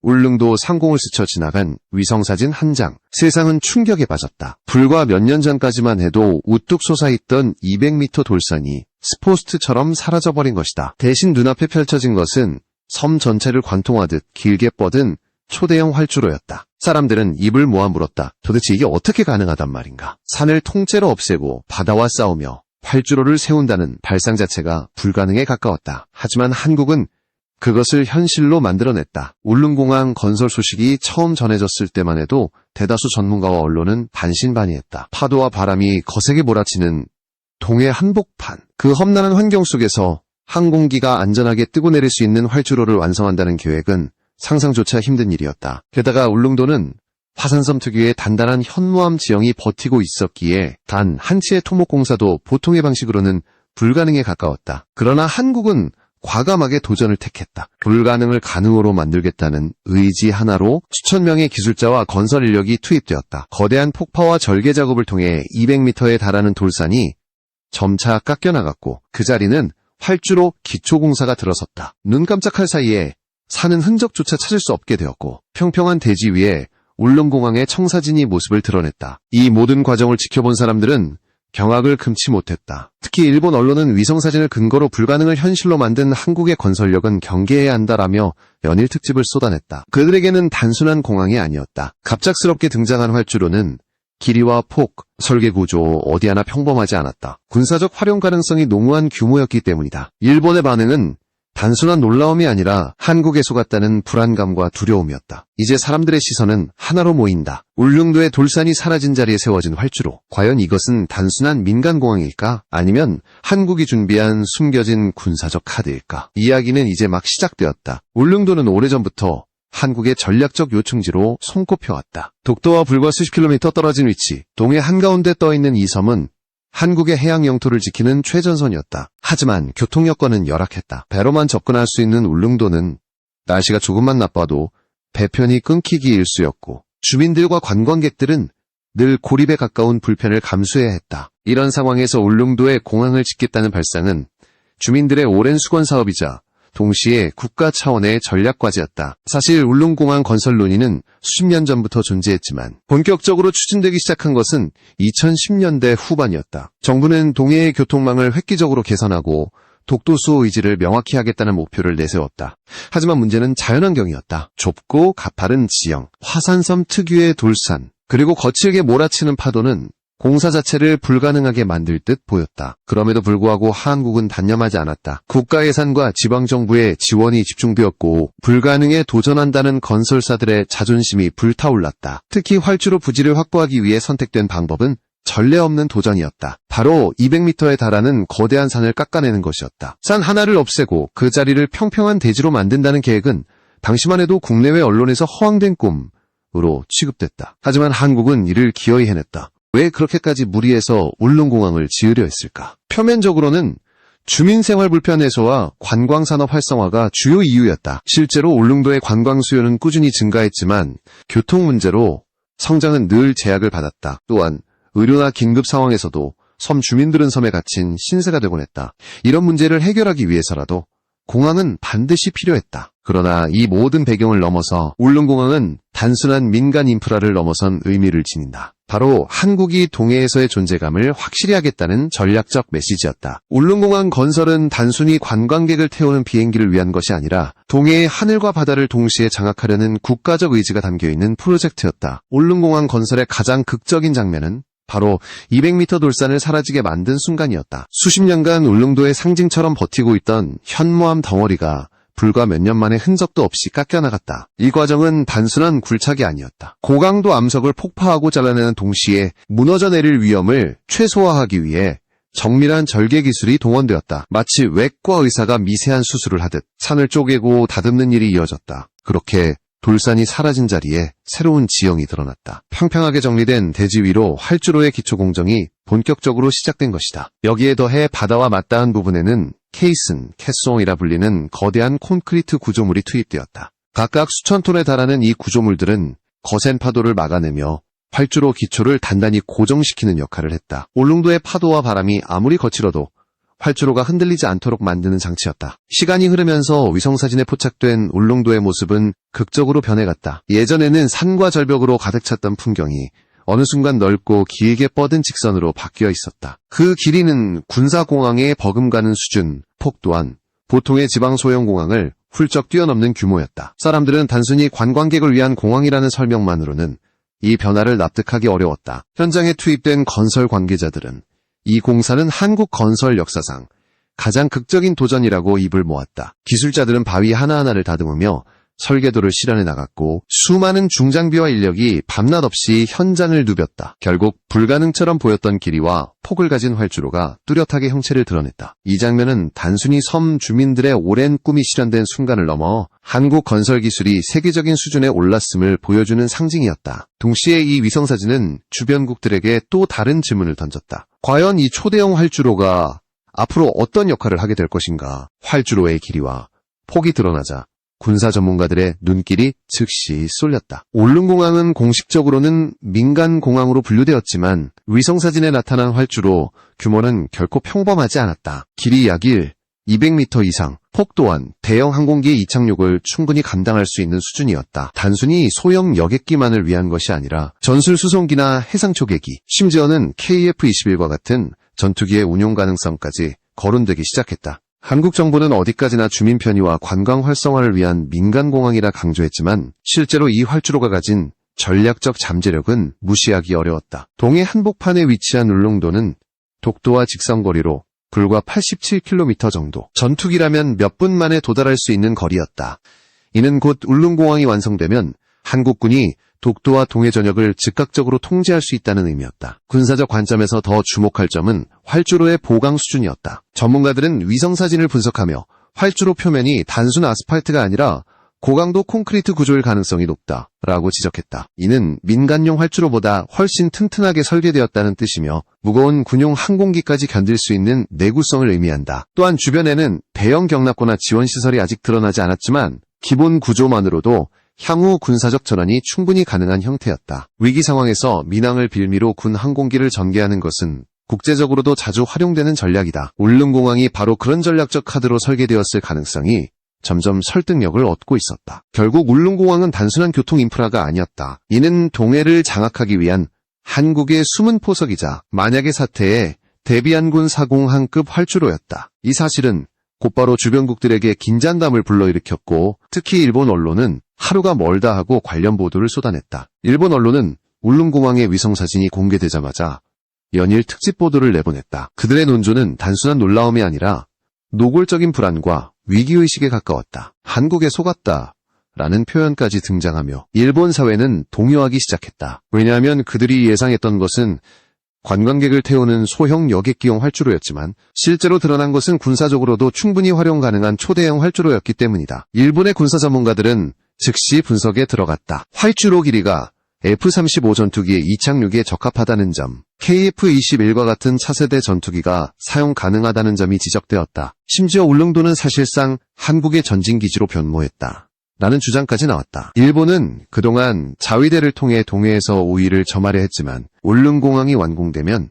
울릉도 상공을 스쳐 지나간 위성사진 한 장. 세상은 충격에 빠졌다. 불과 몇 년 전까지만 해도 우뚝 솟아있던 200m 돌산이 스포스트처럼 사라져버린 것이다. 대신 눈앞에 펼쳐진 것은 섬 전체를 관통하듯 길게 뻗은 초대형 활주로였다. 사람들은 입을 모아 물었다. 도대체 이게 어떻게 가능하단 말인가? 산을 통째로 없애고 바다와 싸우며 활주로를 세운다는 발상 자체가 불가능에 가까웠다. 하지만 한국은 그것을 현실로 만들어냈다. 울릉공항 건설 소식이 처음 전해졌을 때만 해도 대다수 전문가와 언론은 반신반의했다. 파도와 바람이 거세게 몰아치는 동해 한복판. 그 험난한 환경 속에서 항공기가 안전하게 뜨고 내릴 수 있는 활주로를 완성한다는 계획은 상상조차 힘든 일이었다. 게다가 울릉도는 화산섬 특유의 단단한 현무암 지형이 버티고 있었기에 단 한치의 토목공사도 보통의 방식으로는 불가능에 가까웠다. 그러나 한국은 과감하게 도전을 택했다. 불가능을 가능으로 만들겠다는 의지 하나로 수천 명의 기술자와 건설 인력이 투입되었다. 거대한 폭파와 절개 작업을 통해 200m에 달하는 돌산이 점차 깎여나갔고 그 자리는 활주로 기초공사가 들어섰다. 눈 깜짝할 사이에 사는 흔적조차 찾을 수 없게 되었고 평평한 대지 위에 울릉공항의 청사진이 모습을 드러냈다. 이 모든 과정을 지켜본 사람들은 경악을 금치 못했다. 특히 일본 언론은 위성사진을 근거로 불가능을 현실로 만든 한국의 건설력은 경계해야 한다라며 연일 특집을 쏟아냈다. 그들에게는 단순한 공항이 아니었다. 갑작스럽게 등장한 활주로는 길이와 폭, 설계 구조 어디 하나 평범하지 않았다. 군사적 활용 가능성이 농후한 규모였기 때문이다. 일본의 반응은 단순한 놀라움이 아니라 한국에 속았다는 불안감과 두려움이었다. 이제 사람들의 시선은 하나로 모인다. 울릉도의 돌산이 사라진 자리에 세워진 활주로. 과연 이것은 단순한 민간공항일까? 아니면 한국이 준비한 숨겨진 군사적 카드일까? 이야기는 이제 막 시작되었다. 울릉도는 오래전부터 한국의 전략적 요충지로 손꼽혀왔다. 독도와 불과 수십 킬로미터 떨어진 위치, 동해 한가운데 떠있는 이 섬은 한국의 해양 영토를 지키는 최전선이었다. 하지만 교통 여건은 열악했다. 배로만 접근할 수 있는 울릉도는 날씨가 조금만 나빠도 배편이 끊기기 일쑤였고 주민들과 관광객들은 늘 고립에 가까운 불편을 감수해야 했다. 이런 상황에서 울릉도에 공항을 짓겠다는 발상은 주민들의 오랜 수건 사업이자 동시에 국가 차원의 전략과제였다. 사실 울릉공항 건설 논의는 수십 년 전부터 존재했지만 본격적으로 추진되기 시작한 것은 2010년대 후반이었다. 정부는 동해의 교통망을 획기적으로 개선하고 독도 수호 의지를 명확히 하겠다는 목표를 내세웠다. 하지만 문제는 자연환경이었다. 좁고 가파른 지형, 화산섬 특유의 돌산, 그리고 거칠게 몰아치는 파도는 공사 자체를 불가능하게 만들 듯 보였다. 그럼에도 불구하고 한국은 단념하지 않았다. 국가 예산과 지방정부의 지원이 집중되었고 불가능에 도전한다는 건설사들의 자존심이 불타올랐다. 특히 활주로 부지를 확보하기 위해 선택된 방법은 전례 없는 도전이었다. 바로 200m에 달하는 거대한 산을 깎아내는 것이었다. 산 하나를 없애고 그 자리를 평평한 대지로 만든다는 계획은 당시만 해도 국내외 언론에서 허황된 꿈으로 취급됐다. 하지만 한국은 이를 기어이 해냈다. 왜 그렇게까지 무리해서 울릉공항을 지으려 했을까? 표면적으로는 주민생활 불편 해소와 관광산업 활성화가 주요 이유였다. 실제로 울릉도의 관광 수요는 꾸준히 증가했지만 교통 문제로 성장은 늘 제약을 받았다. 또한 의료나 긴급 상황에서도 섬 주민들은 섬에 갇힌 신세가 되곤 했다. 이런 문제를 해결하기 위해서라도 공항은 반드시 필요했다. 그러나 이 모든 배경을 넘어서 울릉공항은 단순한 민간 인프라를 넘어선 의미를 지닌다. 바로 한국이 동해에서의 존재감을 확실히 하겠다는 전략적 메시지였다. 울릉공항 건설은 단순히 관광객을 태우는 비행기를 위한 것이 아니라 동해의 하늘과 바다를 동시에 장악하려는 국가적 의지가 담겨있는 프로젝트였다. 울릉공항 건설의 가장 극적인 장면은 바로 200m 돌산을 사라지게 만든 순간이었다. 수십 년간 울릉도의 상징처럼 버티고 있던 현무암 덩어리가 불과 몇 년 만에 흔적도 없이 깎여나갔다. 이 과정은 단순한 굴착이 아니었다. 고강도 암석을 폭파하고 잘라내는 동시에 무너져 내릴 위험을 최소화하기 위해 정밀한 절개 기술이 동원되었다. 마치 외과 의사가 미세한 수술을 하듯 산을 쪼개고 다듬는 일이 이어졌다. 그렇게 돌산이 사라진 자리에 새로운 지형이 드러났다. 평평하게 정리된 대지 위로 활주로의 기초공정이 본격적으로 시작된 것이다. 여기에 더해 바다와 맞닿은 부분에는 케이슨, 캐송이라 불리는 거대한 콘크리트 구조물이 투입되었다. 각각 수천 톤에 달하는 이 구조물들은 거센 파도를 막아내며 활주로 기초를 단단히 고정시키는 역할을 했다. 울릉도의 파도와 바람이 아무리 거칠어도 활주로가 흔들리지 않도록 만드는 장치였다. 시간이 흐르면서 위성사진에 포착된 울릉도의 모습은 극적으로 변해갔다. 예전에는 산과 절벽으로 가득 찼던 풍경이 어느 순간 넓고 길게 뻗은 직선으로 바뀌어 있었다. 그 길이는 군사공항에 버금가는 수준, 폭 또한 보통의 지방 소형 공항을 훌쩍 뛰어넘는 규모였다. 사람들은 단순히 관광객을 위한 공항이라는 설명만으로는 이 변화를 납득하기 어려웠다. 현장에 투입된 건설 관계자들은 이 공사는 한국 건설 역사상 가장 극적인 도전이라고 입을 모았다. 기술자들은 바위 하나하나를 다듬으며 설계도를 실현해 나갔고 수많은 중장비와 인력이 밤낮 없이 현장을 누볐다. 결국 불가능처럼 보였던 길이와 폭을 가진 활주로가 뚜렷하게 형체를 드러냈다. 이 장면은 단순히 섬 주민들의 오랜 꿈이 실현된 순간을 넘어 한국 건설 기술이 세계적인 수준에 올랐음을 보여주는 상징이었다. 동시에 이 위성사진은 주변국들에게 또 다른 질문을 던졌다. 과연 이 초대형 활주로가 앞으로 어떤 역할을 하게 될 것인가? 활주로의 길이와 폭이 드러나자 군사 전문가들의 눈길이 즉시 쏠렸다. 울릉공항은 공식적으로는 민간공항으로 분류되었지만 위성사진에 나타난 활주로 규모는 결코 평범하지 않았다. 길이 약 200m 이상, 폭 또한 대형 항공기의 이착륙을 충분히 감당할 수 있는 수준이었다. 단순히 소형 여객기만을 위한 것이 아니라 전술 수송기나 해상 초계기, 심지어는 KF-21과 같은 전투기의 운용 가능성까지 거론되기 시작했다. 한국 정부는 어디까지나 주민 편의와 관광 활성화를 위한 민간공항이라 강조했지만 실제로 이 활주로가 가진 전략적 잠재력은 무시하기 어려웠다. 동해 한복판에 위치한 울릉도는 독도와 직선거리로 불과 87km 정도, 전투기라면 몇 분 만에 도달할 수 있는 거리였다. 이는 곧 울릉공항이 완성되면 한국군이 독도와 동해 전역을 즉각적으로 통제할 수 있다는 의미였다. 군사적 관점에서 더 주목할 점은 활주로의 보강 수준이었다. 전문가들은 위성사진을 분석하며 활주로 표면이 단순 아스팔트가 아니라 고강도 콘크리트 구조일 가능성이 높다라고 지적했다. 이는 민간용 활주로보다 훨씬 튼튼하게 설계되었다는 뜻이며 무거운 군용 항공기까지 견딜 수 있는 내구성을 의미한다. 또한 주변에는 대형 경납고나 지원시설이 아직 드러나지 않았지만 기본 구조만으로도 향후 군사적 전환이 충분히 가능한 형태였다. 위기 상황에서 민항을 빌미로 군 항공기를 전개하는 것은 국제적으로도 자주 활용되는 전략이다. 울릉공항이 바로 그런 전략적 카드로 설계되었을 가능성이 점점 설득력을 얻고 있었다. 결국 울릉공항은 단순한 교통 인프라가 아니었다. 이는 동해를 장악하기 위한 한국의 숨은 포석이자 만약의 사태에 대비한 군 사공항급 활주로였다. 이 사실은 곧바로 주변국들에게 긴장감을 불러일으켰고 특히 일본 언론은 하루가 멀다 하고 관련 보도를 쏟아냈다. 일본 언론은 울릉공항의 위성사진이 공개되자마자 연일 특집 보도를 내보냈다. 그들의 논조는 단순한 놀라움이 아니라 노골적인 불안과 위기의식에 가까웠다. 한국에 속았다 라는 표현까지 등장하며 일본 사회는 동요하기 시작했다. 왜냐하면 그들이 예상했던 것은 관광객을 태우는 소형 여객기용 활주로였지만 실제로 드러난 것은 군사적으로도 충분히 활용 가능한 초대형 활주로였기 때문이다. 일본의 군사 전문가들은 즉시 분석에 들어갔다. 활주로 길이가 F-35 전투기의 이착륙에 적합하다는 점, KF-21과 같은 차세대 전투기가 사용 가능하다는 점이 지적되었다. 심지어 울릉도는 사실상 한국의 전진기지로 변모했다. 라는 주장까지 나왔다. 일본은 그동안 자위대를 통해 동해에서 우위를 점하려 했지만 울릉공항이 완공되면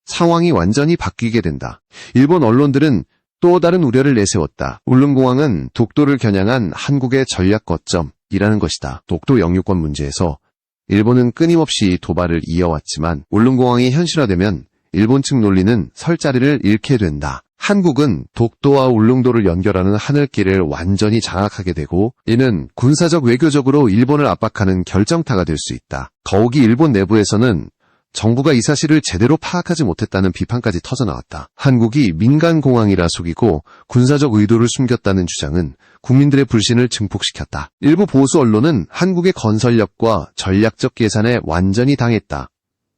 상황이 완전히 바뀌게 된다. 일본 언론들은 또 다른 우려를 내세웠다. 울릉공항은 독도를 겨냥한 한국의 전략 거점이라는 것이다. 독도 영유권 문제에서 일본은 끊임없이 도발을 이어왔지만 울릉공항이 현실화되면 일본 측 논리는 설 자리를 잃게 된다. 한국은 독도와 울릉도를 연결하는 하늘길을 완전히 장악하게 되고 이는 군사적 외교적으로 일본을 압박하는 결정타가 될 수 있다. 더욱이 일본 내부에서는 정부가 이 사실을 제대로 파악하지 못했다는 비판까지 터져나왔다. 한국이 민간공항이라 속이고 군사적 의도를 숨겼다는 주장은 국민들의 불신을 증폭시켰다. 일부 보수 언론은 한국의 건설력과 전략적 계산에 완전히 당했다.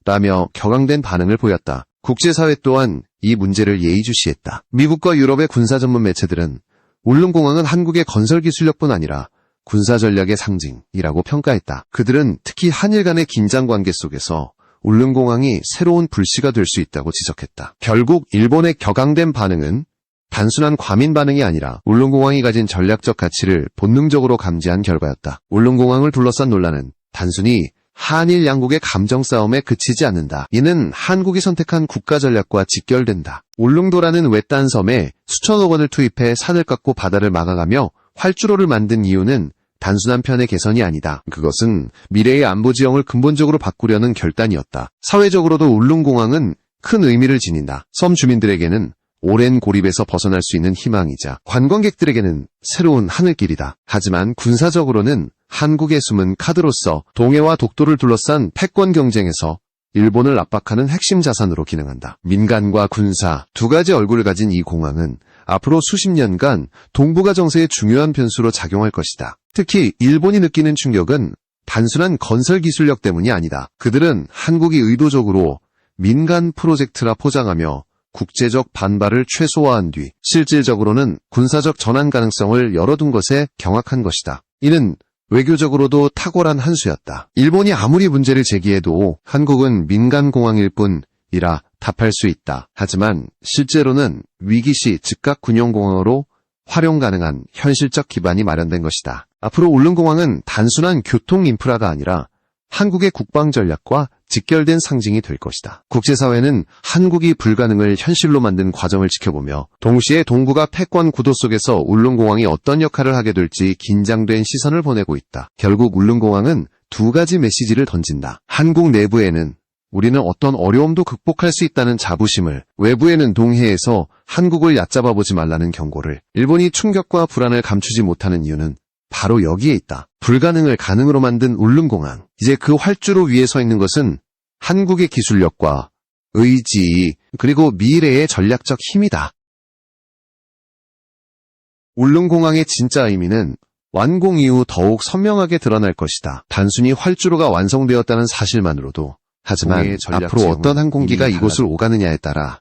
라며 격앙된 반응을 보였다. 국제사회 또한 이 문제를 예의주시했다. 미국과 유럽의 군사 전문 매체들은 울릉공항은 한국의 건설 기술력뿐 아니라 군사 전략의 상징이라고 평가했다. 그들은 특히 한일 간의 긴장 관계 속에서 울릉공항이 새로운 불씨가 될 수 있다고 지적했다. 결국 일본의 격앙된 반응은 단순한 과민 반응이 아니라 울릉공항이 가진 전략적 가치를 본능적으로 감지한 결과였다. 울릉공항을 둘러싼 논란은 단순히 한일 양국의 감정 싸움에 그치지 않는다. 이는 한국이 선택한 국가 전략과 직결된다. 울릉도라는 외딴 섬에 수천억 원을 투입해 산을 깎고 바다를 막아가며 활주로를 만든 이유는 단순한 편의 개선이 아니다. 그것은 미래의 안보 지형을 근본적으로 바꾸려는 결단이었다. 사회적으로도 울릉공항은 큰 의미를 지닌다. 섬 주민들에게는 오랜 고립에서 벗어날 수 있는 희망이자 관광객들에게는 새로운 하늘길이다. 하지만 군사적으로는 한국의 숨은 카드로서 동해와 독도를 둘러싼 패권 경쟁에서 일본을 압박하는 핵심 자산으로 기능한다. 민간과 군사 두 가지 얼굴을 가진 이 공항은 앞으로 수십 년간 동북아 정세의 중요한 변수로 작용할 것이다. 특히 일본이 느끼는 충격은 단순한 건설 기술력 때문이 아니다. 그들은 한국이 의도적으로 민간 프로젝트라 포장하며 국제적 반발을 최소화한 뒤 실질적으로는 군사적 전환 가능성을 열어둔 것에 경악한 것이다. 이는 외교적으로도 탁월한 한 수였다. 일본이 아무리 문제를 제기해도 한국은 민간 공항일 뿐이라 답할 수 있다. 하지만 실제로는 위기시 즉각 군용공항으로 활용 가능한 현실적 기반이 마련된 것이다. 앞으로 울릉공항은 단순한 교통 인프라가 아니라 한국의 국방 전략과 직결된 상징이 될 것이다. 국제사회는 한국이 불가능을 현실로 만든 과정을 지켜보며 동시에 동북아 패권 구도 속에서 울릉공항이 어떤 역할을 하게 될지 긴장된 시선을 보내고 있다. 결국 울릉공항은 두 가지 메시지를 던진다. 한국 내부에는 우리는 어떤 어려움도 극복할 수 있다는 자부심을, 외부에는 동해에서 한국을 얕잡아 보지 말라는 경고를. 일본이 충격과 불안을 감추지 못하는 이유는 바로 여기에 있다. 불가능을 가능으로 만든 울릉공항. 이제 그 활주로 위에 서 있는 것은 한국의 기술력과 의지, 그리고 미래의 전략적 힘이다. 울릉공항의 진짜 의미는 완공 이후 더욱 선명하게 드러날 것이다. 단순히 활주로가 완성되었다는 사실만으로도. 하지만 앞으로 어떤 항공기가 이곳을 오가느냐에 따라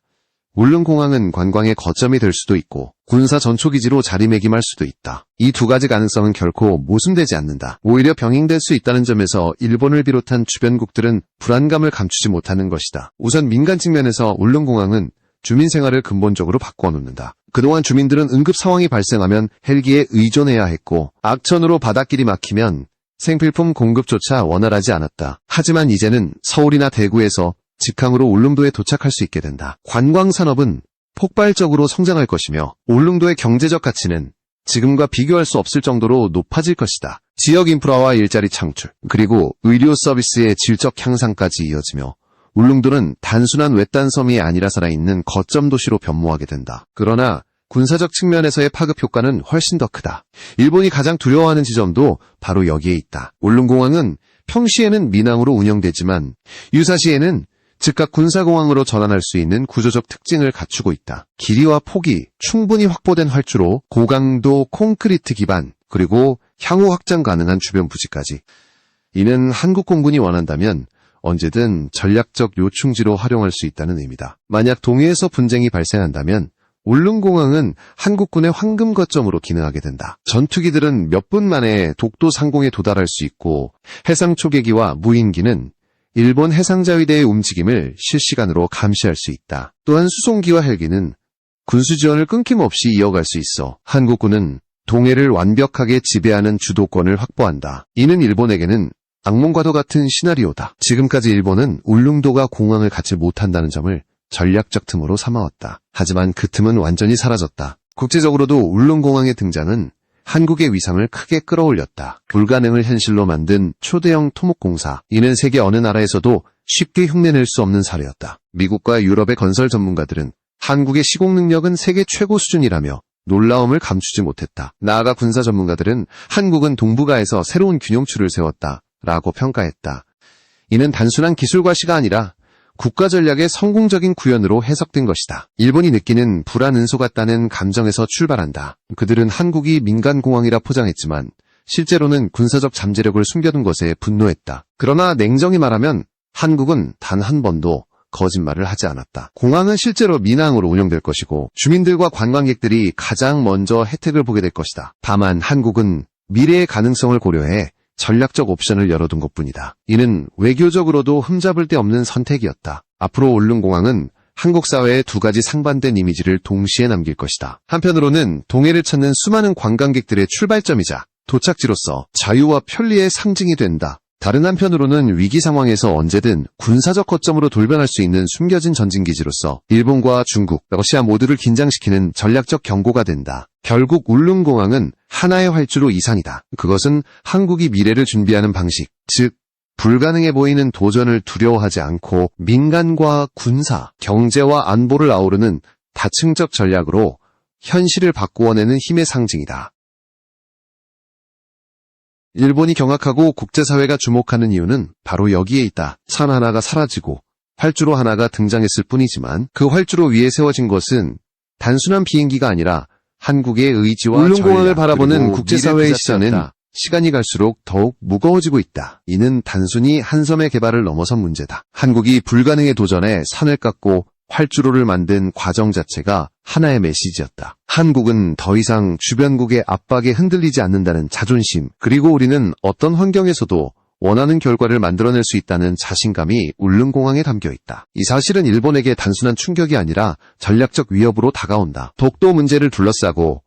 울릉공항은 관광의 거점이 될 수도 있고 군사 전초기지로 자리매김할 수도 있다. 이 두 가지 가능성은 결코 모순되지 않는다. 오히려 병행될 수 있다는 점에서 일본을 비롯한 주변국들은 불안감을 감추지 못하는 것이다. 우선 민간 측면에서 울릉공항은 주민 생활을 근본적으로 바꿔놓는다. 그동안 주민들은 응급 상황이 발생하면 헬기에 의존해야 했고 악천후로 바닷길이 막히면 생필품 공급조차 원활하지 않았다. 하지만 이제는 서울이나 대구에서 직항으로 울릉도에 도착할 수 있게 된다. 관광산업은 폭발적으로 성장할 것이며 울릉도의 경제적 가치는 지금과 비교할 수 없을 정도로 높아질 것이다. 지역 인프라와 일자리 창출, 그리고 의료 서비스의 질적 향상까지 이어지며 울릉도는 단순한 외딴 섬이 아니라 살아있는 거점 도시로 변모하게 된다. 그러나 군사적 측면에서의 파급 효과는 훨씬 더 크다. 일본이 가장 두려워하는 지점도 바로 여기에 있다. 울릉공항은 평시에는 민항으로 운영되지만 유사시에는 즉각 군사공항으로 전환할 수 있는 구조적 특징을 갖추고 있다. 길이와 폭이 충분히 확보된 활주로, 고강도 콘크리트 기반, 그리고 향후 확장 가능한 주변 부지까지. 이는 한국 공군이 원한다면 언제든 전략적 요충지로 활용할 수 있다는 의미다. 만약 동해에서 분쟁이 발생한다면 울릉공항은 한국군의 황금 거점으로 기능하게 된다. 전투기들은 몇 분 만에 독도 상공에 도달할 수 있고 해상 초계기와 무인기는 일본 해상자위대의 움직임을 실시간으로 감시할 수 있다. 또한 수송기와 헬기는 군수 지원을 끊김없이 이어갈 수 있어 한국군은 동해를 완벽하게 지배하는 주도권을 확보한다. 이는 일본에게는 악몽과도 같은 시나리오다. 지금까지 일본은 울릉도가 공항을 갖지 못한다는 점을 전략적 틈으로 삼아왔다. 하지만 그 틈은 완전히 사라졌다. 국제적으로도 울릉공항의 등장은 한국의 위상을 크게 끌어올렸다. 불가능을 현실로 만든 초대형 토목공사. 이는 세계 어느 나라에서도 쉽게 흉내낼 수 없는 사례였다. 미국과 유럽의 건설 전문가들은 한국의 시공 능력은 세계 최고 수준이라며 놀라움을 감추지 못했다. 나아가 군사 전문가들은 한국은 동북아에서 새로운 균형추를 세웠다라고 평가했다. 이는 단순한 기술과시가 아니라 국가 전략의 성공적인 구현으로 해석된 것이다. 일본이 느끼는 불안은소 같다는 감정에서 출발한다. 그들은 한국이 민간공항이라 포장했지만 실제로는 군사적 잠재력을 숨겨둔 것에 분노했다. 그러나 냉정히 말하면 한국은 단 한 번도 거짓말을 하지 않았다. 공항은 실제로 민항으로 운영될 것이고 주민들과 관광객들이 가장 먼저 혜택을 보게 될 것이다. 다만 한국은 미래의 가능성을 고려해 전략적 옵션을 열어둔 것뿐이다. 이는 외교적으로도 흠잡을 데 없는 선택이었다. 앞으로 울릉공항은 한국 사회의 두 가지 상반된 이미지를 동시에 남길 것이다. 한편으로는 동해를 찾는 수많은 관광객들의 출발점이자 도착지로서 자유와 편리의 상징이 된다. 다른 한편으로는 위기 상황에서 언제든 군사적 거점으로 돌변할 수 있는 숨겨진 전진기지로서 일본과 중국, 러시아 모두를 긴장시키는 전략적 경고가 된다. 결국 울릉공항은 하나의 활주로 이상이다. 그것은 한국이 미래를 준비하는 방식, 즉 불가능해 보이는 도전을 두려워하지 않고 민간과 군사, 경제와 안보를 아우르는 다층적 전략으로 현실을 바꾸어내는 힘의 상징이다. 일본이 경악하고 국제사회가 주목하는 이유는 바로 여기에 있다. 산 하나가 사라지고 활주로 하나가 등장했을 뿐이지만 그 활주로 위에 세워진 것은 단순한 비행기가 아니라 한국의 의지와 울릉공항을 바라보는 국제사회의 시선은 시간이 갈수록 더욱 무거워지고 있다. 이는 단순히 한 섬의 개발을 넘어선 문제다. 한국이 불가능의 도전에 산을 깎고 활주로를 만든 과정 자체가 하나의 메시지였다. 한국은 더 이상 주변국의 압박에 흔들리지 않는다는 자존심, 그리고 우리는 어떤 환경에서도 원하는 결과를 만들어낼 수 있다는 자신감이 울릉공항에 담겨있다. 이 사실은 일본에게 단순한 충격이 아니라 전략적 위협으로 다가온다. 독도 문제를 둘러싸고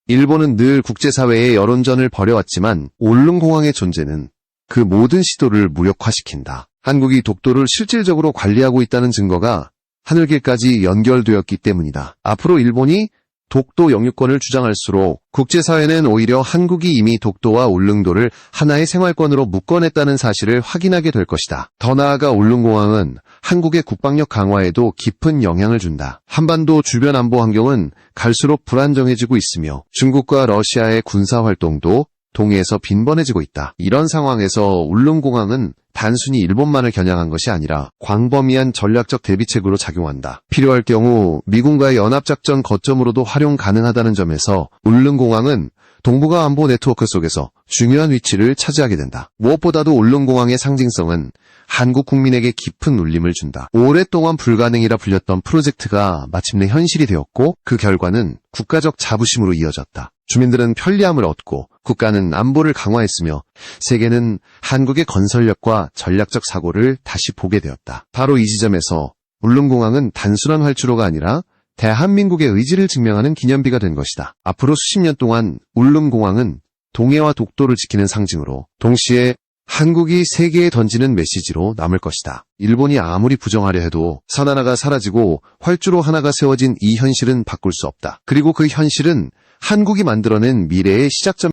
일본은 늘 국제사회에 여론전을 벌여왔지만 울릉공항의 존재는 그 모든 시도를 무력화시킨다. 한국이 독도를 실질적으로 관리하고 있다는 증거가 하늘길까지 연결되었기 때문이다. 앞으로 일본이 독도 영유권을 주장할수록 국제사회는 오히려 한국이 이미 독도와 울릉도를 하나의 생활권으로 묶어냈다는 사실을 확인하게 될 것이다. 더 나아가 울릉공항은 한국의 국방력 강화에도 깊은 영향을 준다. 한반도 주변 안보 환경은 갈수록 불안정해지고 있으며 중국과 러시아의 군사활동도 동해에서 빈번해지고 있다. 이런 상황에서 울릉공항은 단순히 일본만을 겨냥한 것이 아니라 광범위한 전략적 대비책으로 작용한다. 필요할 경우 미군과의 연합작전 거점으로도 활용 가능하다는 점에서 울릉공항은 동북아 안보 네트워크 속에서 중요한 위치를 차지하게 된다. 무엇보다도 울릉공항의 상징성은 한국 국민에게 깊은 울림을 준다. 오랫동안 불가능이라 불렸던 프로젝트가 마침내 현실이 되었고 그 결과는 국가적 자부심으로 이어졌다. 주민들은 편리함을 얻고 국가는 안보를 강화했으며 세계는 한국의 건설력과 전략적 사고를 다시 보게 되었다. 바로 이 지점에서 울릉공항은 단순한 활주로가 아니라 대한민국의 의지를 증명하는 기념비가 된 것이다. 앞으로 수십 년 동안 울릉공항은 동해와 독도를 지키는 상징으로 동시에 한국이 세계에 던지는 메시지로 남을 것이다. 일본이 아무리 부정하려 해도 산 하나가 사라지고 활주로 하나가 세워진 이 현실은 바꿀 수 없다. 그리고 그 현실은 한국이 만들어낸 미래의 시작점